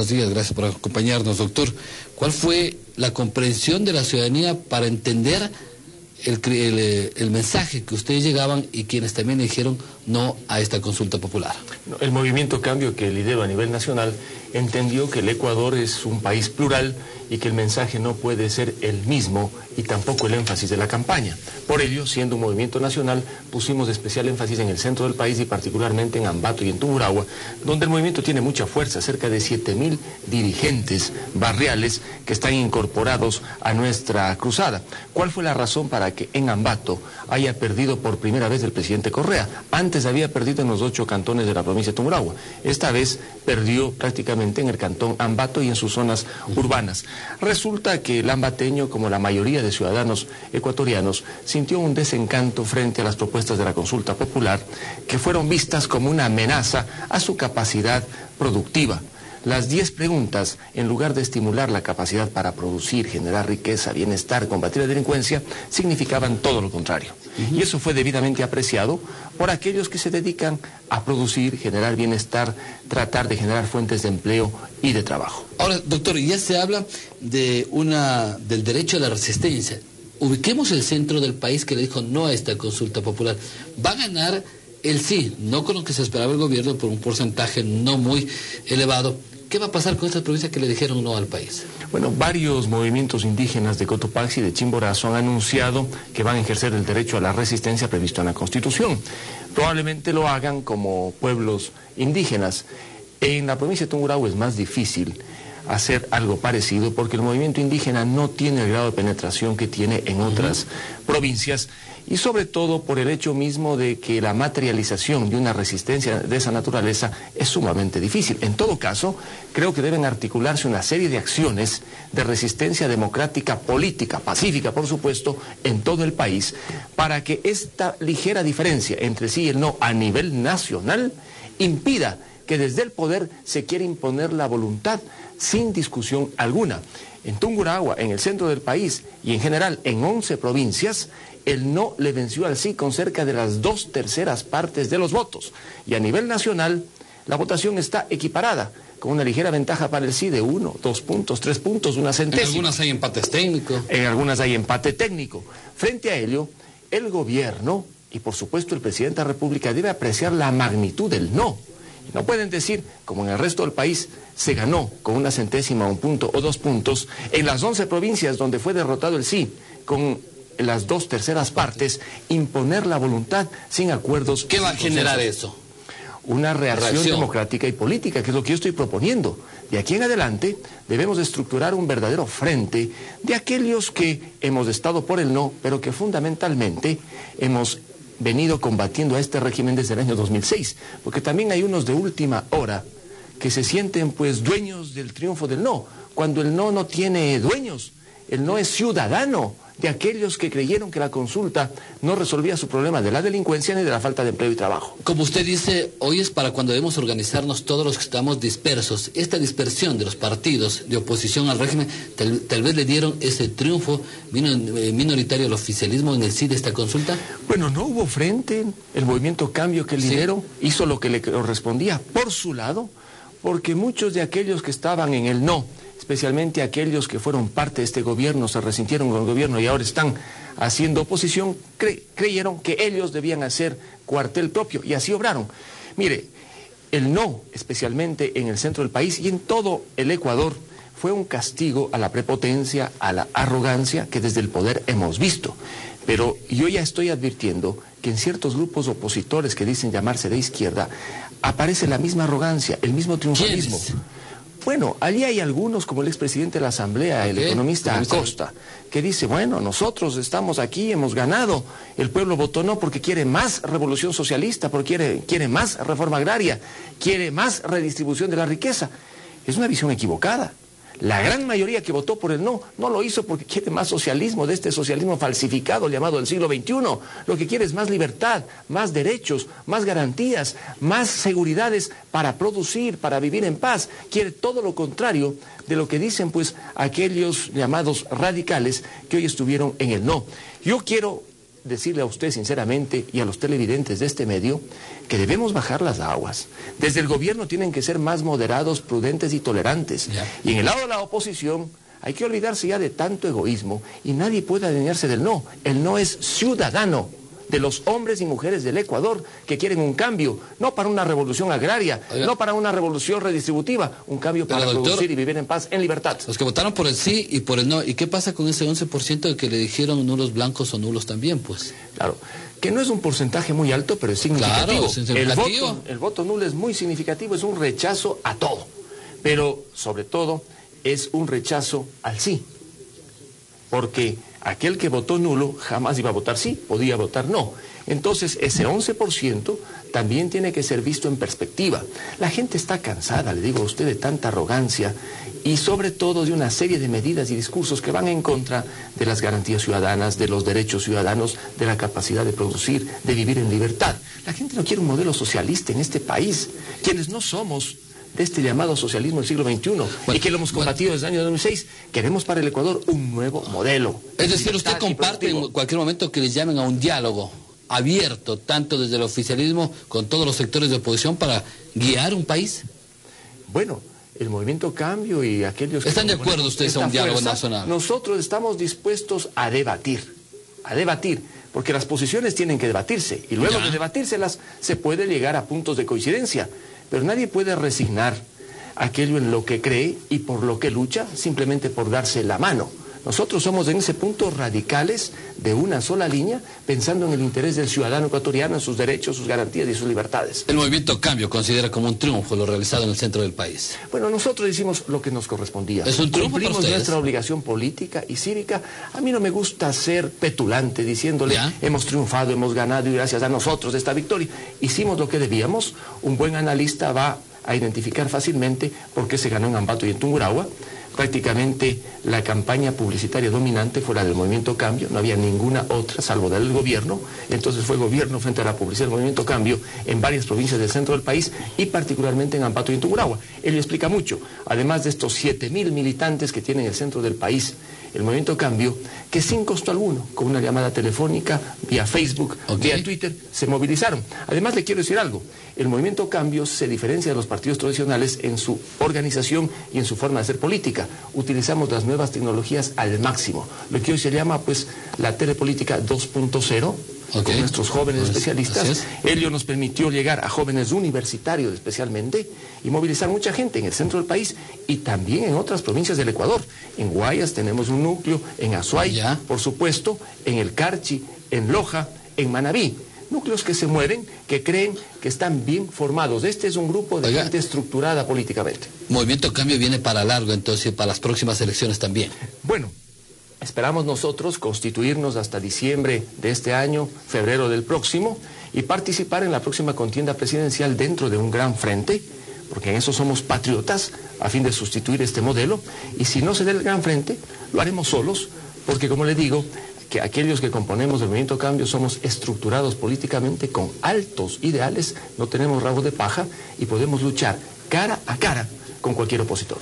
Buenos días, gracias por acompañarnos, doctor. ¿Cuál fue la comprensión de la ciudadanía para entender el mensaje que ustedes llegaban y quienes también le dijeron no a esta consulta popular? El movimiento Cambio, que lidero a nivel nacional, entendió que el Ecuador es un país plural y que el mensaje no puede ser el mismo y tampoco el énfasis de la campaña. Por ello, siendo un movimiento nacional, pusimos especial énfasis en el centro del país y particularmente en Ambato y en Tungurahua, donde el movimiento tiene mucha fuerza, cerca de 7.000 dirigentes barriales que están incorporados a nuestra cruzada. ¿Cuál fue la razón para que en Ambato haya perdido por primera vez el presidente Correa? Antes había perdido en los 8 cantones de la provincia de Tungurahua. Esta vez perdió prácticamente en el cantón Ambato y en sus zonas urbanas. Resulta que el ambateño, como la mayoría de ciudadanos ecuatorianos, sintió un desencanto frente a las propuestas de la consulta popular, que fueron vistas como una amenaza a su capacidad productiva. Las 10 preguntas, en lugar de estimular la capacidad para producir, generar riqueza, bienestar, combatir la delincuencia, significaban todo lo contrario. Y eso fue debidamente apreciado por aquellos que se dedican a producir, generar bienestar, tratar de generar fuentes de empleo y de trabajo. Ahora, doctor, ya se habla del derecho a la resistencia. Ubiquemos el centro del país que le dijo no a esta consulta popular. Va a ganar el sí, no con lo que se esperaba el gobierno, por un porcentaje no muy elevado. ¿Qué va a pasar con estas provincias que le dijeron no al país? Bueno, varios movimientos indígenas de Cotopaxi y de Chimborazo han anunciado que van a ejercer el derecho a la resistencia previsto en la Constitución. Probablemente lo hagan como pueblos indígenas. En la provincia de Tungurahua es más difícil hacer algo parecido porque el movimiento indígena no tiene el grado de penetración que tiene en otras provincias, y sobre todo por el hecho mismo de que la materialización de una resistencia de esa naturaleza es sumamente difícil. En todo caso, creo que deben articularse una serie de acciones de resistencia democrática, política, pacífica, por supuesto, en todo el país, para que esta ligera diferencia entre sí y el no a nivel nacional impida que desde el poder se quiera imponer la voluntad sin discusión alguna. En Tungurahua, en el centro del país y en general en 11 provincias, el no le venció al sí con cerca de las 2/3 partes de los votos. Y a nivel nacional, la votación está equiparada, con una ligera ventaja para el sí de 1, 2 puntos, 3 puntos, una centésima. En algunas hay empates técnicos. En algunas hay empate técnico. Frente a ello, el gobierno y por supuesto el presidente de la República debe apreciar la magnitud del no. No pueden decir, como en el resto del país, se ganó con una centésima, 1 punto o 2 puntos, en las 11 provincias donde fue derrotado el sí, con las 2/3 partes, imponer la voluntad sin acuerdos. ¿Qué va a generar eso? Una reacción democrática y política, que es lo que yo estoy proponiendo. De aquí en adelante debemos estructurar un verdadero frente de aquellos que hemos estado por el no, pero que fundamentalmente hemos venido combatiendo a este régimen desde el año 2006, porque también hay unos de última hora que se sienten pues dueños del triunfo del no, cuando el no no tiene dueños, el no es ciudadano de aquellos que creyeron que la consulta no resolvía su problema de la delincuencia ni de la falta de empleo y trabajo. Como usted dice, hoy es para cuando debemos organizarnos todos los que estamos dispersos. Esta dispersión de los partidos de oposición al régimen tal vez le dieron ese triunfo minoritario al oficialismo en el sí de esta consulta. Bueno, no hubo frente. El movimiento Cambio que lideró hizo lo que le correspondía por su lado, porque muchos de aquellos que estaban en el no, especialmente aquellos que fueron parte de este gobierno, se resintieron con el gobierno y ahora están haciendo oposición, creyeron que ellos debían hacer cuartel propio y así obraron. Mire, el no, especialmente en el centro del país y en todo el Ecuador, fue un castigo a la prepotencia, a la arrogancia que desde el poder hemos visto. Pero yo ya estoy advirtiendo que en ciertos grupos opositores que dicen llamarse de izquierda, aparece la misma arrogancia, el mismo triunfalismo. ¿Quiénes? Bueno, allí hay algunos, como el expresidente de la Asamblea, el economista Acosta, que dice, bueno, nosotros estamos aquí, hemos ganado, el pueblo votó no porque quiere más revolución socialista, porque quiere más reforma agraria, quiere más redistribución de la riqueza. Es una visión equivocada. La gran mayoría que votó por el no, no lo hizo porque quiere más socialismo, de este socialismo falsificado llamado el siglo XXI. Lo que quiere es más libertad, más derechos, más garantías, más seguridades para producir, para vivir en paz. Quiere todo lo contrario de lo que dicen pues aquellos llamados radicales que hoy estuvieron en el no. Yo quiero decirle a usted sinceramente y a los televidentes de este medio que debemos bajar las aguas. Desde el gobierno tienen que ser más moderados, prudentes y tolerantes. Y en el lado de la oposición hay que olvidarse ya de tanto egoísmo y nadie puede adueñarse del no. El no es ciudadano de los hombres y mujeres del Ecuador que quieren un cambio, no para una revolución agraria, no para una revolución redistributiva, un cambio para producir y vivir en paz, en libertad. Los que votaron por el sí y por el no, ¿y qué pasa con ese 11% de que le dijeron nulos blancos o nulos también, pues? Claro, que no es un porcentaje muy alto, pero es significativo. Claro, es significativo. El voto nulo es muy significativo, es un rechazo a todo, pero sobre todo es un rechazo al sí, porque aquel que votó nulo jamás iba a votar sí, podía votar no. Entonces, ese 11% también tiene que ser visto en perspectiva. La gente está cansada, le digo a usted, de tanta arrogancia y sobre todo de una serie de medidas y discursos que van en contra de las garantías ciudadanas, de los derechos ciudadanos, de la capacidad de producir, de vivir en libertad. La gente no quiere un modelo socialista en este país. Quienes no somos de este llamado socialismo del siglo XXI, y que lo hemos combatido desde el año 2006, queremos para el Ecuador un nuevo modelo. Es decir, usted comparte en cualquier momento que les llamen a un diálogo abierto, tanto desde el oficialismo con todos los sectores de oposición, para guiar un país. Bueno, el Movimiento Cambio y aquellos que... ¿Están de acuerdo ustedes a un diálogo nacional? Nosotros estamos dispuestos a debatir, porque las posiciones tienen que debatirse, y luego de debatírselas se puede llegar a puntos de coincidencia. Pero nadie puede resignar aquello en lo que cree y por lo que lucha simplemente por darse la mano. Nosotros somos en ese punto radicales de una sola línea, pensando en el interés del ciudadano ecuatoriano, en sus derechos, sus garantías y sus libertades. El Movimiento Cambio considera como un triunfo lo realizado en el centro del país. Bueno, nosotros hicimos lo que nos correspondía. ¿Es un triunfo para ustedes? Cumplimos nuestra obligación política y cívica. A mí no me gusta ser petulante diciéndole hemos triunfado, hemos ganado y gracias a nosotros esta victoria. Hicimos lo que debíamos. Un buen analista va a identificar fácilmente por qué se ganó en Ambato y en Tungurahua. Prácticamente la campaña publicitaria dominante fue la del Movimiento Cambio, no había ninguna otra salvo la del gobierno. Entonces fue gobierno frente a la publicidad del Movimiento Cambio en varias provincias del centro del país y particularmente en Ambato y en Tungurahua. Él explica mucho, además de estos 7.000 militantes que tiene en el centro del país, el Movimiento Cambio, que sin costo alguno, con una llamada telefónica, vía Facebook, vía Twitter, se movilizaron. Además le quiero decir algo, el Movimiento Cambio se diferencia de los partidos tradicionales en su organización y en su forma de hacer política. Utilizamos las nuevas tecnologías al máximo, lo que hoy se llama pues la telepolítica 2.0, con nuestros jóvenes especialistas. Ello nos permitió llegar a jóvenes universitarios especialmente y movilizar mucha gente en el centro del país y también en otras provincias del Ecuador. En Guayas tenemos un núcleo, en Azuay, por supuesto, en el Carchi, en Loja, en Manabí. Núcleos que se mueven, que creen que están bien formados. Este es un grupo de gente estructurada políticamente. Movimiento Cambio viene para largo, entonces, para las próximas elecciones también. Bueno, esperamos nosotros constituirnos hasta diciembre de este año, febrero del próximo, y participar en la próxima contienda presidencial dentro de un gran frente, porque en eso somos patriotas, a fin de sustituir este modelo, y si no se da el gran frente, lo haremos solos, porque como le digo, que aquellos que componemos el Movimiento Cambio somos estructurados políticamente con altos ideales, no tenemos rabo de paja y podemos luchar cara a cara con cualquier opositor.